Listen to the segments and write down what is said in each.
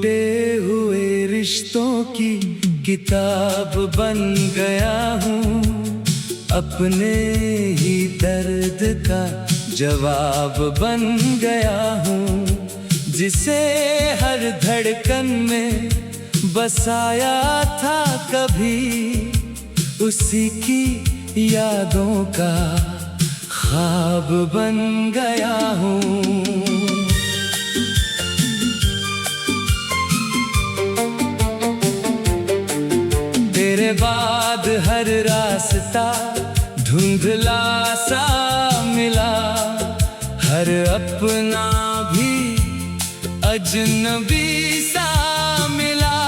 टूटे हुए रिश्तों की किताब बन गया हूँ, अपने ही दर्द का जवाब बन गया हूँ। जिसे हर धड़कन में बसाया था कभी, उसी की यादों का ख्वाब बन गया हूँ। तेरे बाद हर रास्ता धुंधला सा मिला, हर अपना भी अजनबी सा मिला।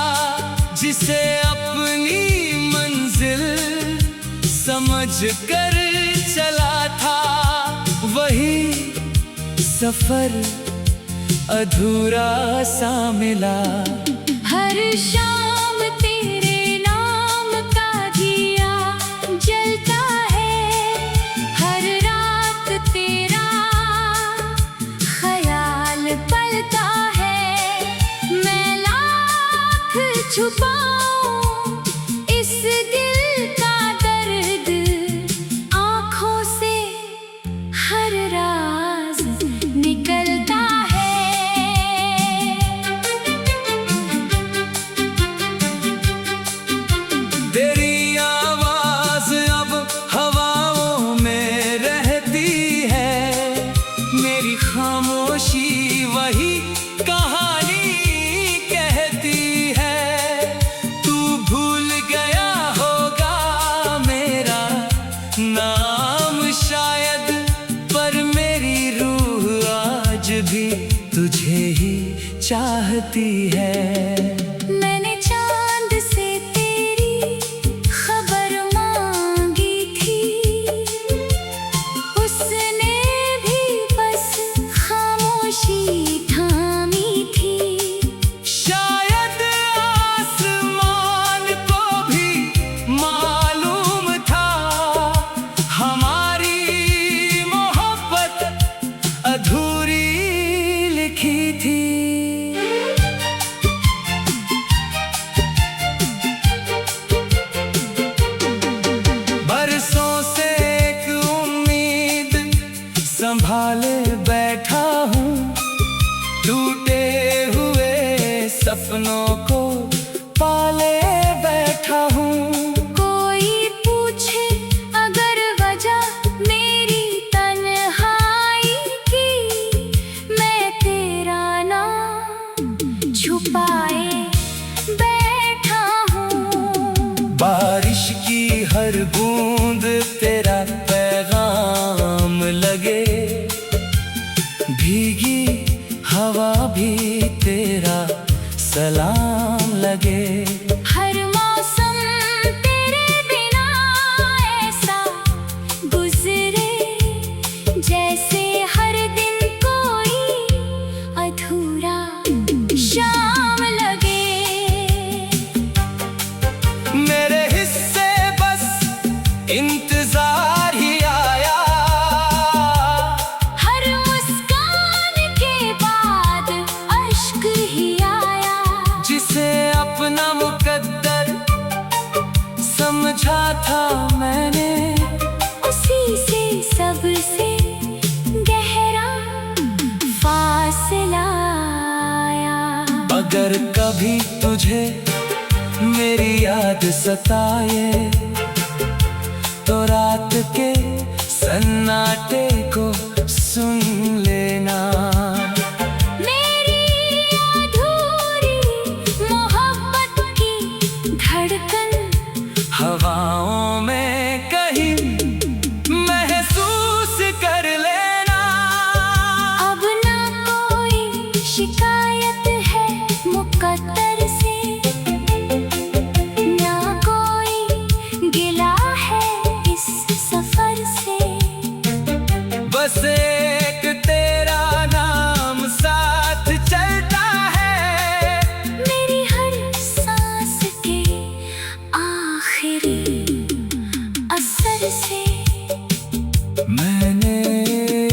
जिसे अपनी मंजिल समझ कर चला था, वही सफर अधूरा सा मिला। हर शाम तेरे नाम का दिया जलता है, हर रात तेरा ख्याल पलता है। मैं लाख छुपाऊं इस दिल का दर्द, आँखों से हर राज निकलता है। तेरी आवाज अब हवाओं में रहती है, मेरी खामोशी वही कहानी कहती है। तू भूल गया होगा मेरा नाम शायद, पर मेरी रूह आज भी तुझे ही चाहती है। मैंने चांद से तेरी खबर मांगी थी, उसने भी बस खामोशी थामी थी। शायद आसमान को भी मालूम था, हमारी मोहब्बत अधूरी लिखी थी। बरसों से एक उम्मीद संभाले बैठा हूँ, टूटे हुए सपनों को पाले बैठा हूँ। कोई पूछे अगर वजह मेरी तन्हाई की, मैं तेरा नाम छुपाए बैठा हूँ। बारिश की हर बूंद तेरा पैगाम लगे, भीगी हवा भी तेरा सलाम लगे। हर मौसम तेरे बिना ऐसा गुजरे, जैसे हर दिन कोई अधूरा शाम लगे। मेरे हिस्से बस इंतजार ही आया, हर मुस्कान के बाद अश्क ही आया। जिसे अपना मुकद्दर समझा था मैंने, उसी से सबसे गहरा फासला आया। अगर कभी तुझे मेरी याद सताए, तो रात के सन्नाटे को सुन लेना। मेरी अधूरी मोहब्बत की धड़कन हवाओं में कहीं महसूस कर लेना। अब ना कोई शिकायत है मुकद्दर से, ना कोई गिला है इस सफर से। बस एक तेरा नाम साथ चलता है, मेरी हर सांस के आखिरी असर से। मैंने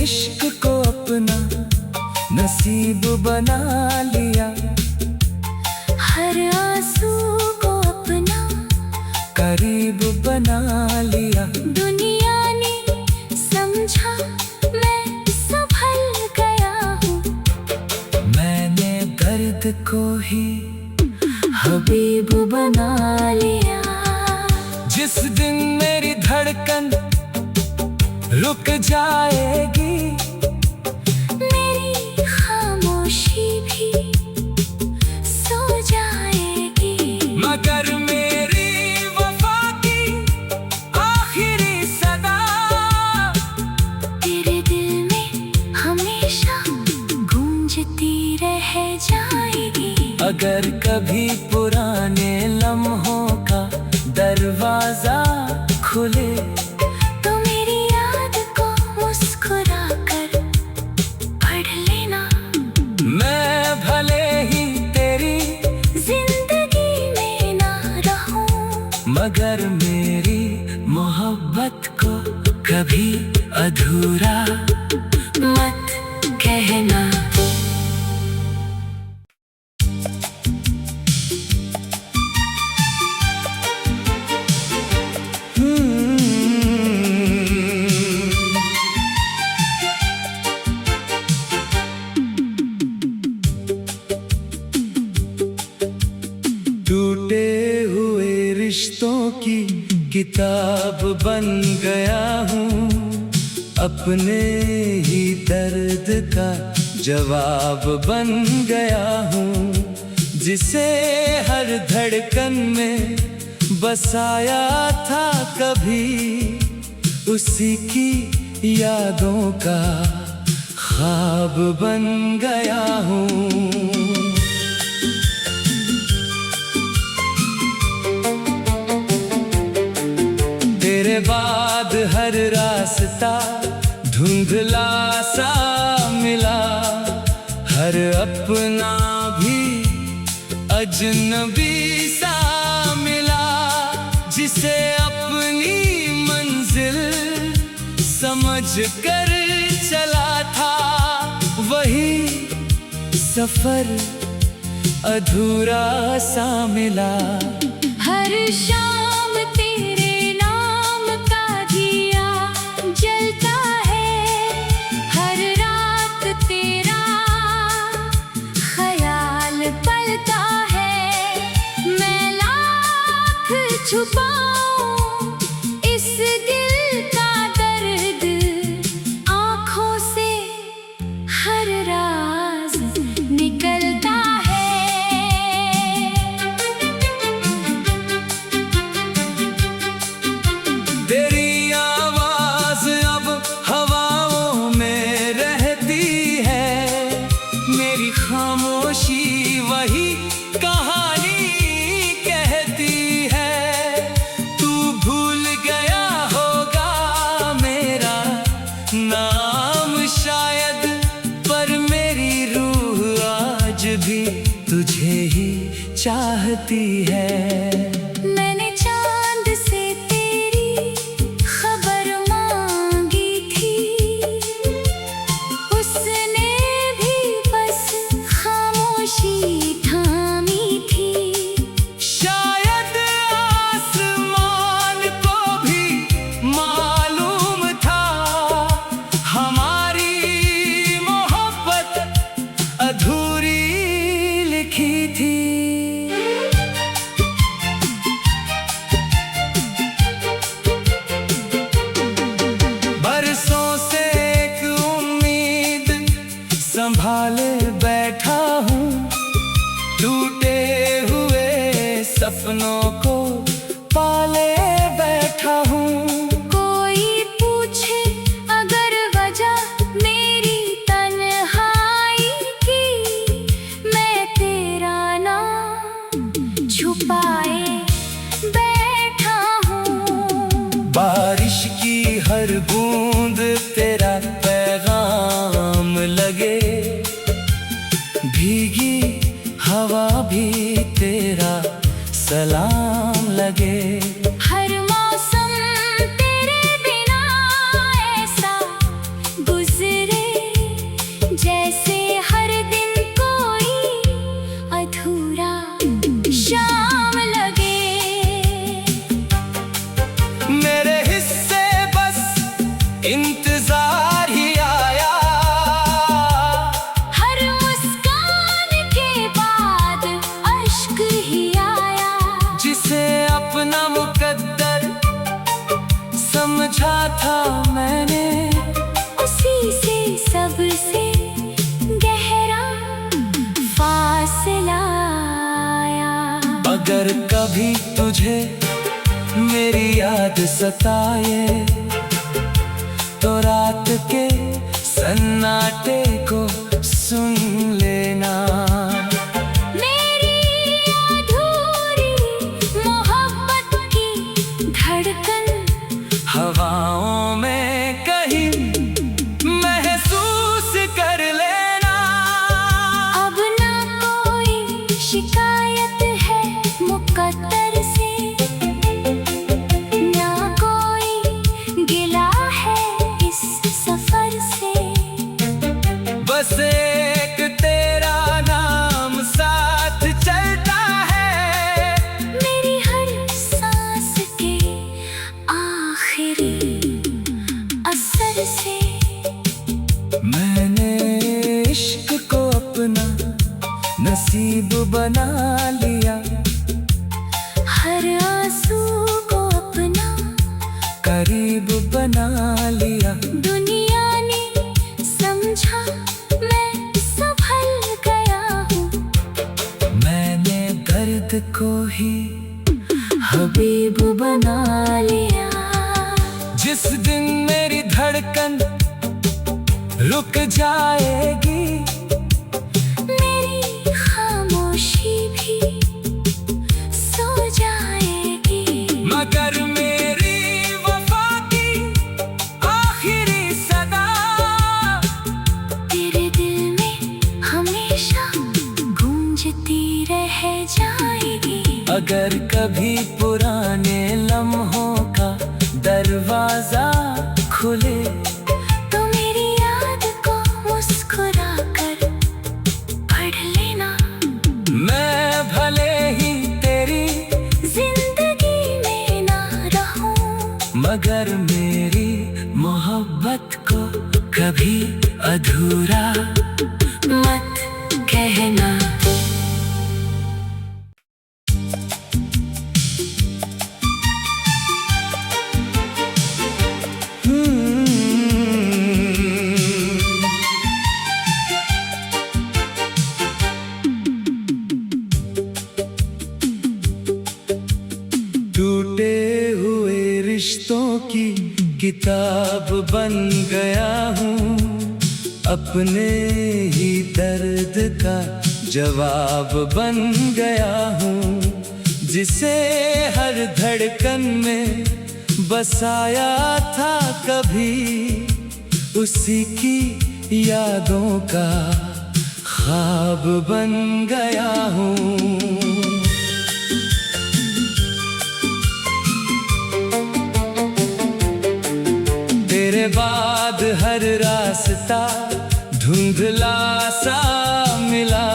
इश्क को अपना नसीब बना लिया, हर आंसू को अपना करीब बना लिया। दुनिया ने समझा मैं संभल गया हूँ। मैंने दर्द को ही हबीब बना लिया। जिस दिन मेरी धड़कन रुक जाएगी, मेरी खामोशी भी सो जाएगी। मगर मेरी वफा की आखिरी सदा तेरे दिल में हमेशा गूंजती रह जाएगी। अगर कभी पुराने लम्हों का दरवाजा खुले, तो मेरी याद को मुस्कुरा कर पढ़ लेना। मैं भले ही तेरी जिंदगी में ना रहूं, मगर मेरी मोहब्बत को कभी अधूरा मत कहना। टूटे हुए रिश्तों की किताब बन गया हूँ। अपने ही दर्द का जवाब बन गया हूँ। जिसे हर धड़कन में बसाया था कभी, उसी की यादों का ख्वाब बन गया हूँ। तेरे बाद हर रास्ता धुंधला सा मिला, हर अपना भी अजनबी सा मिला। जिसे अपनी मंजिल समझ कर चला था, वही सफर अधूरा सा मिला। हर शाम तेरे नाम का दिया जलता है, हर रात तेरा ख्याल पलता है। मैं लाख छुपाऊं इस दिल का दर्द, आँखों से हर राज निकलता है। तेरी आवाज अब हवाओं में रहती है, मेरी खामोशी वही कहानी कहती है। तू भूल गया होगा मेरा नाम शायद, पर मेरी रूह आज भी तुझे ही चाहती है। मैंने चांद से तेरी खबर मांगी थी, उसने भी बस खामोशी थामी थी। शायद आसमान को भी मालूम था, हमारी मोहब्बत अधूरी लिखी थी। बरसों से एक उम्मीद संभाले बैठा हूँ, टूटे हुए सपनों को पाले बैठा हूँ। कोई पूछे अगर वजह मेरी तन्हाई की, मैं तेरा नाम छुपाए बैठा हूँ। बारिश की हर बूंद तेरा पैगाम लगे, भीगी हवा भी तेरा सलाम लगे। हर मौसम तेरे बिना ऐसा गुजरे, जैसे हर दिन कोई अधूरा अगर कभी तुझे मेरी याद सताए तो रात के सन्नाटे को सुन लेना। मेरी अधूरी मोहब्बत की धड़कन हवाओं में कहीं महसूस कर लेना। अब ना कोई शिकायत है मुकद्दर से, ना कोई गिला है इस सफर से। बस एक तेरा नाम साथ चलता है मेरी हर सांस के आखिरी असर से। मैंने इश्क को अपना नसीब बना लिया, हर आंसू को अपना करीब बना लिया। दुनिया ने समझा मैं संभल गया हूँ, मैंने दर्द को ही हबीब बना लिया। जिस दिन मेरी धड़कन रुक जाएगी, मेरी खामोशी भी सो जाएगी। मगर मेरी वफा की आखिरी सदा तेरे दिल में हमेशा गूंजती रह जाएगी। अगर कभी पुराने लम्हों का दरवाजा खुले तो मेरी याद को मुस्कुरा कर पढ़ लेना। मैं भले ही तेरी जिंदगी में ना रहूं, मगर मेरी मोहब्बत को कभी अधूरा मत कहना। टूटे हुए रिश्तों की किताब बन गया हूँ, अपने ही दर्द का जवाब बन गया हूँ। जिसे हर धड़कन में बसाया था कभी, उसी की यादों का ख्वाब बन गया हूँ। तेरे बाद हर रास्ता धुंधला सा मिला,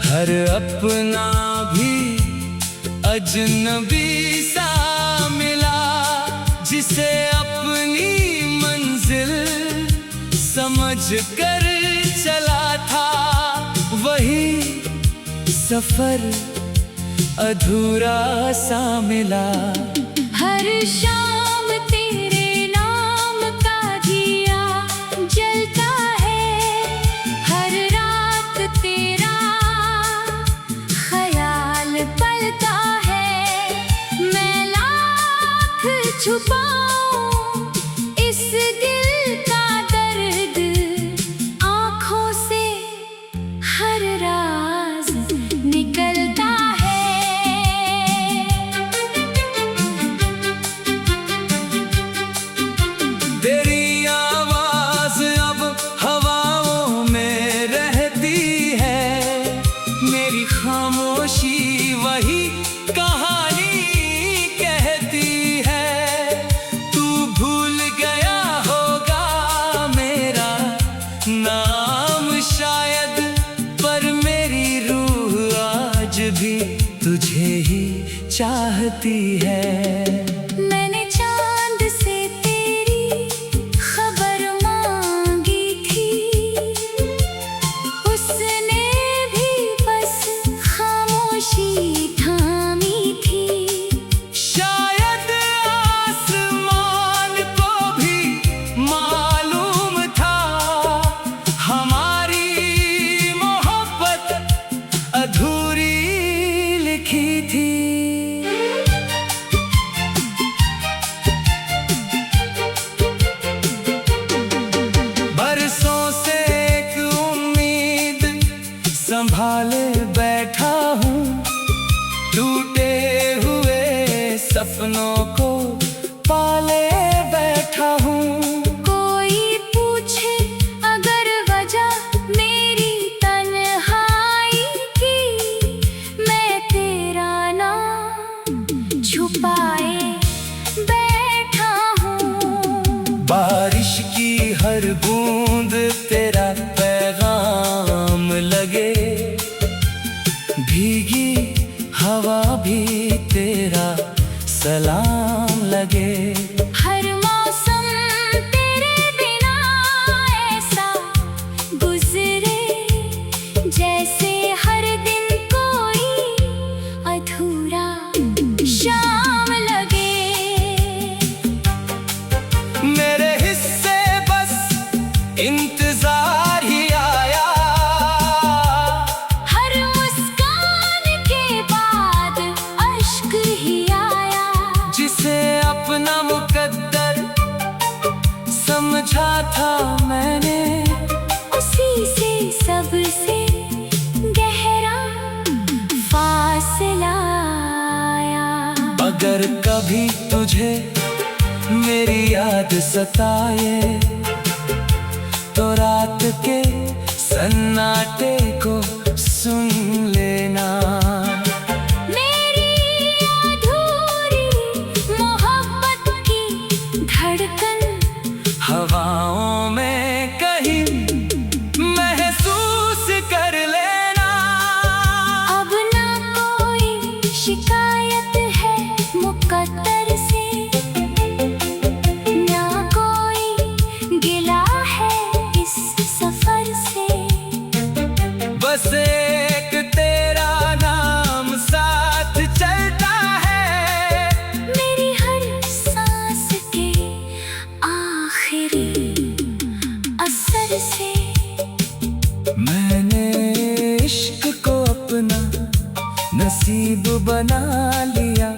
हर अपना भी अजनबी सा मिला। जिसे अपनी मंजिल समझ कर चला था, वही सफर अधूरा सा मिला। हर शाम तेरे नाम का दिया जलता है, हर रात तेरा ख्याल पलता है। मैं लाख छुपाऊं इस दिल का दर्द, आँखों से हर राज निकलता है। तेरी आवाज अब हवाओं में रहती है, मेरी खामोशी वही कहानी कहती है। तू भूल गया होगा मेरा नाम शायद, पर मेरी रूह आज भी तुझे ही चाहती है। मैंने चांद से तेरी खबर मांगी थी, उसने भी बस खामोशी थामी थी। शायद आसमान को भी मालूम था, हमारी मोहब्बत अधूरी लिखी संभाले बैठा हूँ टूटे हुए सपनों को पाले बैठा हूँ। कोई पूछे अगर वजह मेरी तन्हाई की, मैं तेरा नाम छुपाए बैठा हूँ। बारिश की हर बूंद तेरा पैगाम लगे, भीगी हवा भी तेरा सलाम लगे। हर मौसम तेरे बिना ऐसा गुजरे, जैसे हर दिन कोई अधूरा शाम लगे। मेरे हिस्से बस इंतजार ही आया, हर मुस्कान के बाद अश्क ही आया। जिसे अपना मुकद्दर समझा था मैंने, उसी से सबसे गहरा फासला आया। अगर कभी तुझे मेरी याद सताए, तो रात के सन्नाटे को सुन लेना। मेरी अधूरी मोहब्बत की धड़कन हवाओं में कहीं महसूस कर लेना। अब ना कोई शिकायत है मुकद्दर से, ना कोई गिला है इस सफर से। बस एक तेरा नाम साथ चलता है, मेरी हर सांस के आखिरी असर से। मैंने इश्क को अपना नसीब बना लिया,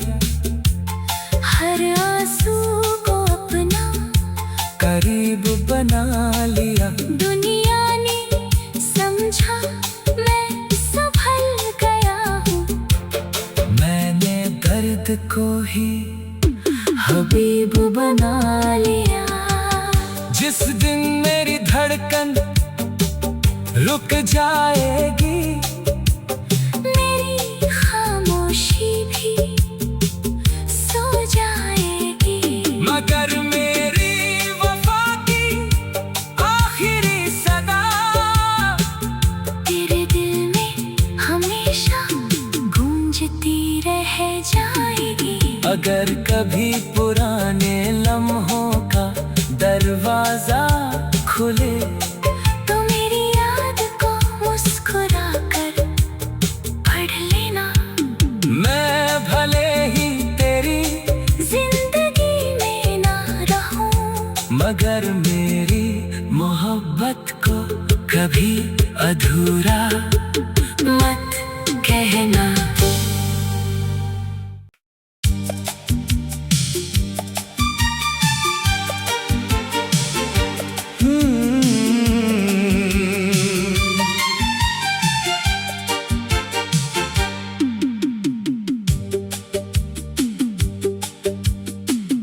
हर आंसू को अपना करीब बना लिया। दुनिया ने समझा मैं संभल गया हूँ, मैंने दर्द को ही हबीब बना लिया। जिस दिन मेरी धड़कन रुक जाएगी, मेरी खामोशी भी सो जाएगी। मगर मेरी वफा की आखिरी सदा तेरे दिल में हमेशा गूंजती रह जाएगी। अगर कभी पुराने लम्हों का दरवाजा खुले, तो मेरी याद को मुस्कुरा कर पढ़ लेना। मैं भले ही तेरी जिंदगी में ना रहूं, मगर मेरी मोहब्बत को कभी अधूरा मत कहना।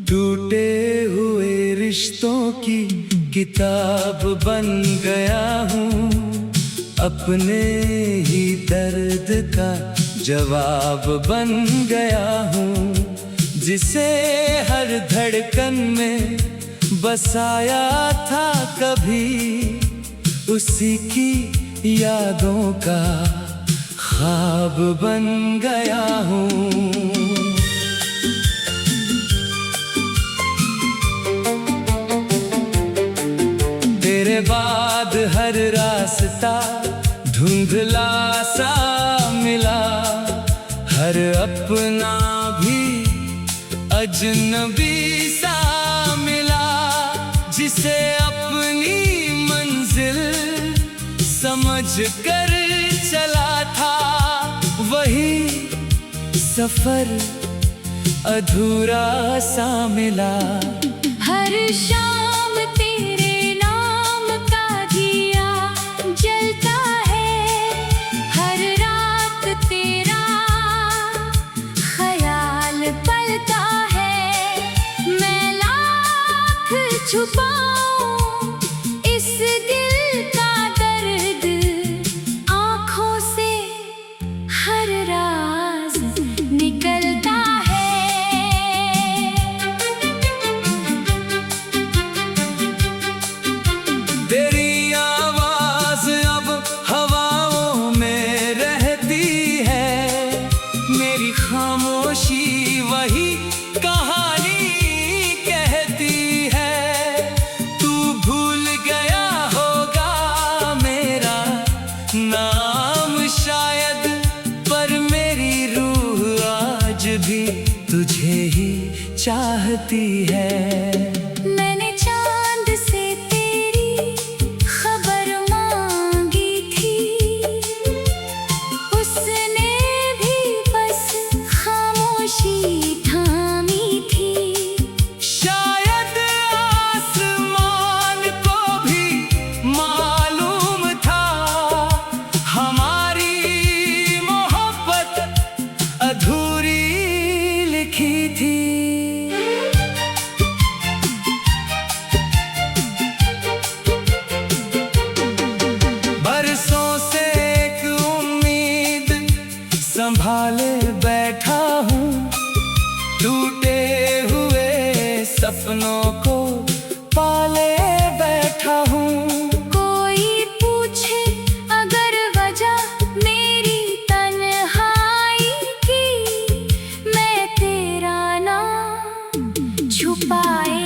टूटे हुए रिश्तों की किताब बन गया हूँ, अपने ही दर्द का जवाब बन गया हूँ। जिसे हर धड़कन में बसाया था कभी, उसी की यादों का ख्वाब बन गया हूँ। तेरे बाद हर रास्ता धुंधला सा मिला, हर अपना भी अजनबी सा मिला। जिसे अपनी मंजिल समझ कर चला था, वही सफर अधूरा सा मिला। हर शाम तेरे नाम का दिया जलता है, छुपाऊं इस दिल का दर्द, आँखों से हर राज निकलता है। तेरी आवाज अब हवाओं में रहती है, मेरी खामोशी वही कहानी कहती है। तू भूल गया होगा मेरा नाम शायद, पर मेरी रूह आज भी तुझे ही चाहती है। मैंने चांद से तेरी खबर मांगी थी, उसने भी बस खामोशी थामी थी। शायद आसमान को भी मालूम था हमारी मोहब्बत अधूरी लिखी थी। बरसों से एक उम्मीद संभाले बैठा हूँ, टूटे हुए सपनों को पाले बैठा हूँ। कोई पूछे अगर वजह मेरी तन्हाई की, मैं तेरा नाम छुपाए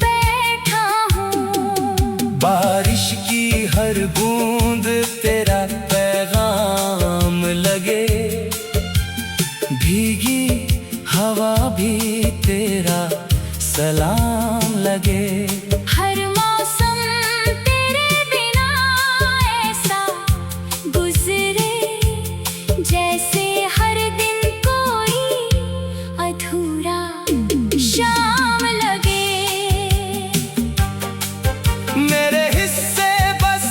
बैठा हूँ। बारिश की हर बूंद तेरा पैगाम लगे, भीगी हवा भी तेरा सलाम लगे। हर मौसम तेरे बिना ऐसा गुजरे, जैसे हर दिन कोई अधूरा शाम लगे। मेरे हिस्से बस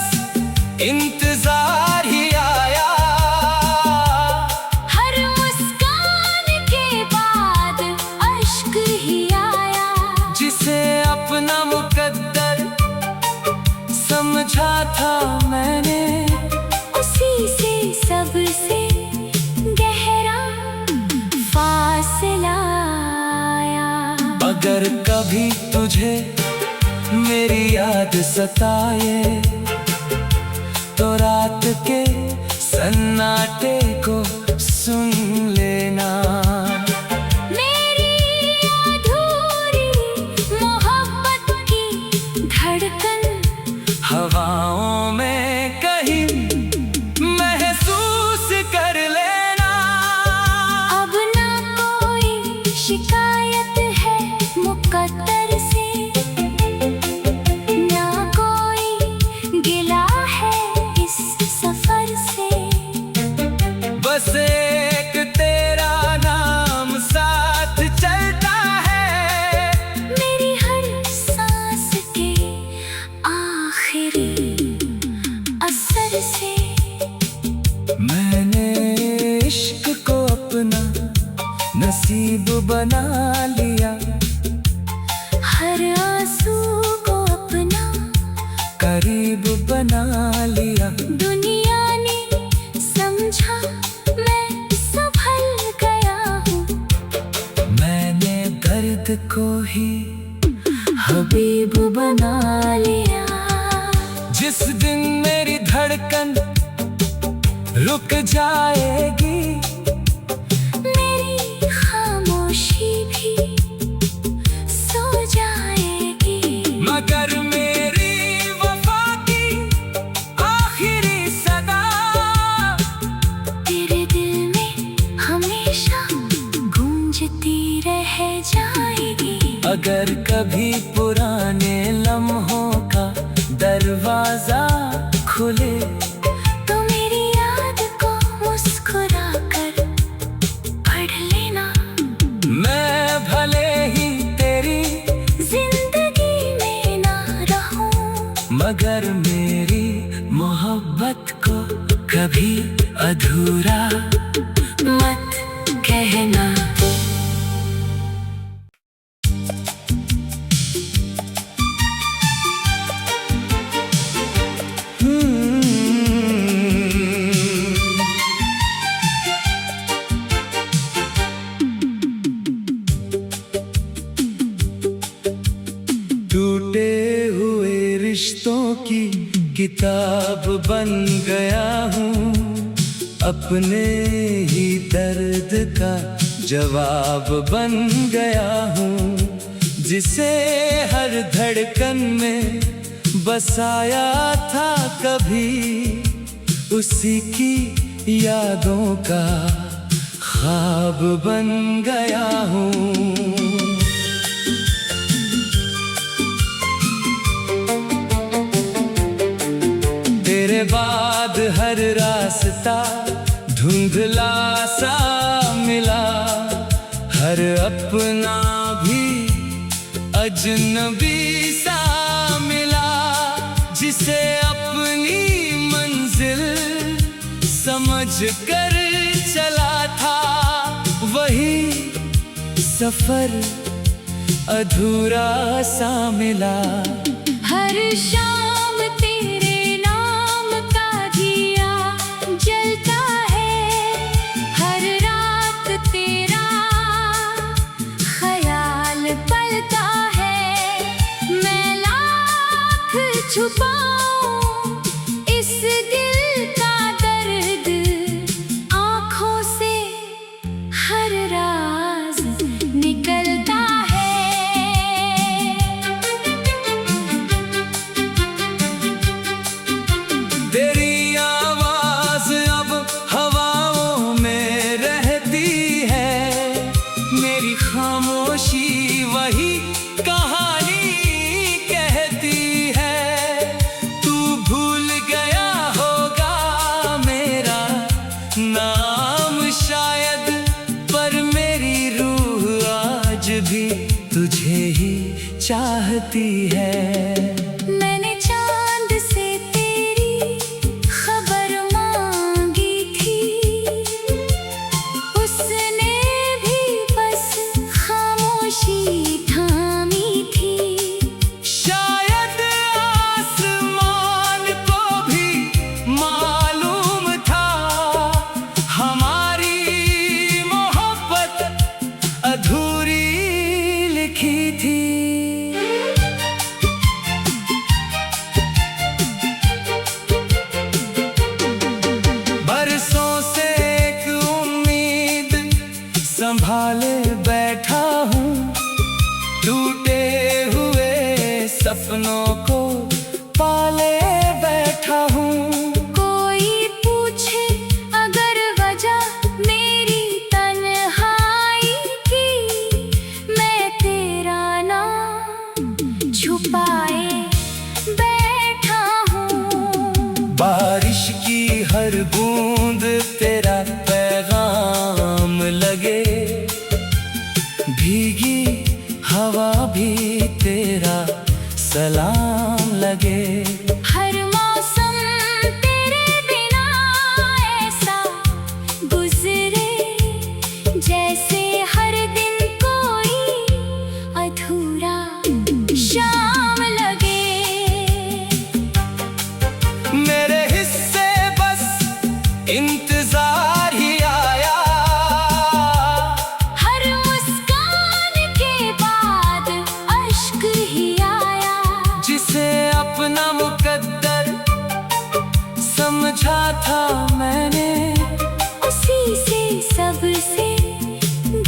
इंतजार ही आया, हर मुस्कान के बाद अश्क ही आया। जिसे अपना मुकद्दर समझा था मैंने, उसी से सबसे गहरा फासला आया। अगर कभी तुझे मेरी याद सताए, तो रात के सन्नाटे को सुन लेना। मेरी अधूरी मोहब्बत की धड़कन हवाओं में कहीं महसूस कर लेना। अब ना कोई शिकायत है मुकद्दर से, ना कोई गिला है इस सफर से। बस एक तेरा नाम साथ चलता है, मेरी हर सांस के आखिरी असर से। मैंने इश्क को अपना नसीब बना लिया, हर आंसू को अपना करीब बना लिया। दुनिया ने समझा मैं संभल गया हूँ, मैंने दर्द को ही हबीब बना लिया। जिस दिन मेरी धड़कन रुक जाएगी, मेरी खामोशी भी सो जाएगी। मगर मेरी वफा की आखिरी सदा तेरे दिल में हमेशा गूंजती रह जाएगी। अगर कभी पुराने लम्हों का दरवाजा खुले, तो मेरी याद को मुस्कुरा कर पढ़ लेना। मैं भले ही तेरी जिंदगी में ना रहूं, मगर मेरी मोहब्बत को कभी अधूरा मत कहना। किताब बन गया हूँ, अपने ही दर्द का जवाब बन गया हूँ। जिसे हर धड़कन में बसाया था कभी, उसी की यादों का ख्वाब बन गया हूँ। तेरे बाद हर रास्ता धुंधला सा मिला, हर अपना भी अजनबी सा मिला। जिसे अपनी मंजिल समझ कर चला था, वही सफर अधूरा सा मिला। हर शाम तेरे नाम का दिया जलता है, हर रात तेरा ख्याल पलता है। मैं लाख छुपाऊं इस दिल का दर्द, आँखों से हर राज निकलता है। तेरी आवाज अब हवाओं में रहती है, मेरी खामोशी वही कहानी कहती है। तू भूल गया होगा मेरा नाम शायद, पर मेरी रूह आज भी तुझे ही चाहती है। मैंने चांद से तेरी खबर मांगी थी, उसने भी बस खामोशी थामी थी। शायद आसमान को भी मालूम था, हमारी मोहब्बत अधूरी लिखी थी। बरसों से एक उम्मीद संभाले बैठा हूँ, टूटे हुए सपनों को पाले बैठा हूँ। कोई पूछे अगर वजह मेरी तन्हाई की, मैं तेरा नाम छुपाए बैठा हूँ। बारिश की हर बूंद तेरा पैगाम लगे, भीगी हवा भी तेरा सलाम लगे। हर मौसम तेरे बिना ऐसा गुजरे, जैसे हर दिन कोई अधूरा शाम लगे। मेरे हिस्से बस इंतजार ही आया, हर मुस्कान के बाद अश्क ही आया। जिसे अपना मुकद्दर समझा था मैंने, उसी से सबसे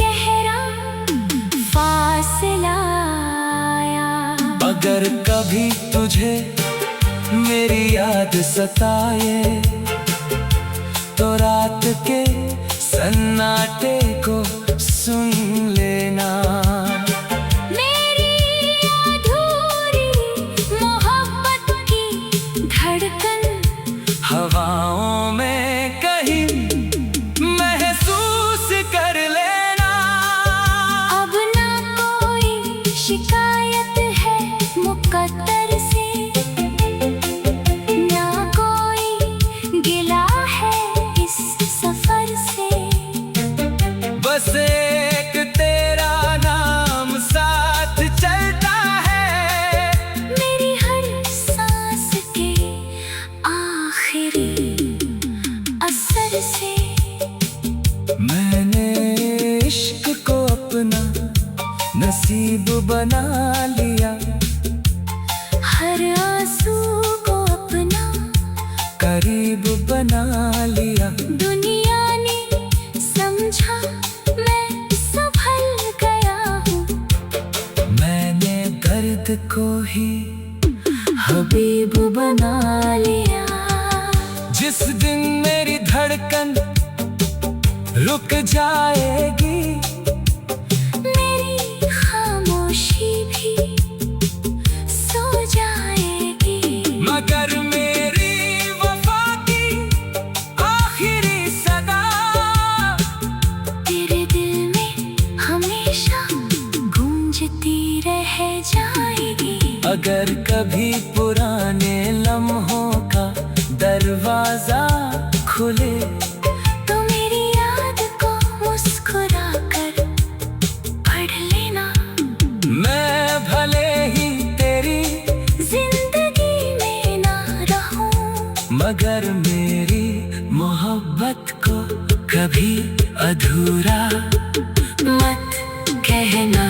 गहरा फासला आया। अगर कभी तुझे मेरी याद सताए, तो रात के सन्नाटे को सुन लेना। मेरी अधूरी मोहब्बत की धड़कन हवाओं में कहीं महसूस कर लेना। अब ना कोई शिकायत है मुकद्दर से, ना कोई गिला है इस सफर से। बस एक तेरा नाम साथ चलता है, मेरी हर सांस के आखिरी असर से। मैंने इश्क को अपना नसीब बना लिया, हर आंसू को अपना बना लिया। दुनिया ने समझा मैं संभल गया हूँ। मैंने दर्द को ही हबीब बना लिया। जिस दिन मेरी धड़कन रुक जाएगी, मेरी खामोशी भी सो जाएगी। मगर मेरी वफा की आखिरी सदा तेरे दिल में हमेशा गूंजती रह जाएगी। अगर कभी पुराने लम्हों का दरवाजा खुले, तो मेरी याद को मुस्कुरा कर पढ़ लेना। मैं भले ही तेरी जिंदगी में ना रहूं, मगर मेरी मोहब्बत को कभी अधूरा मत कहना।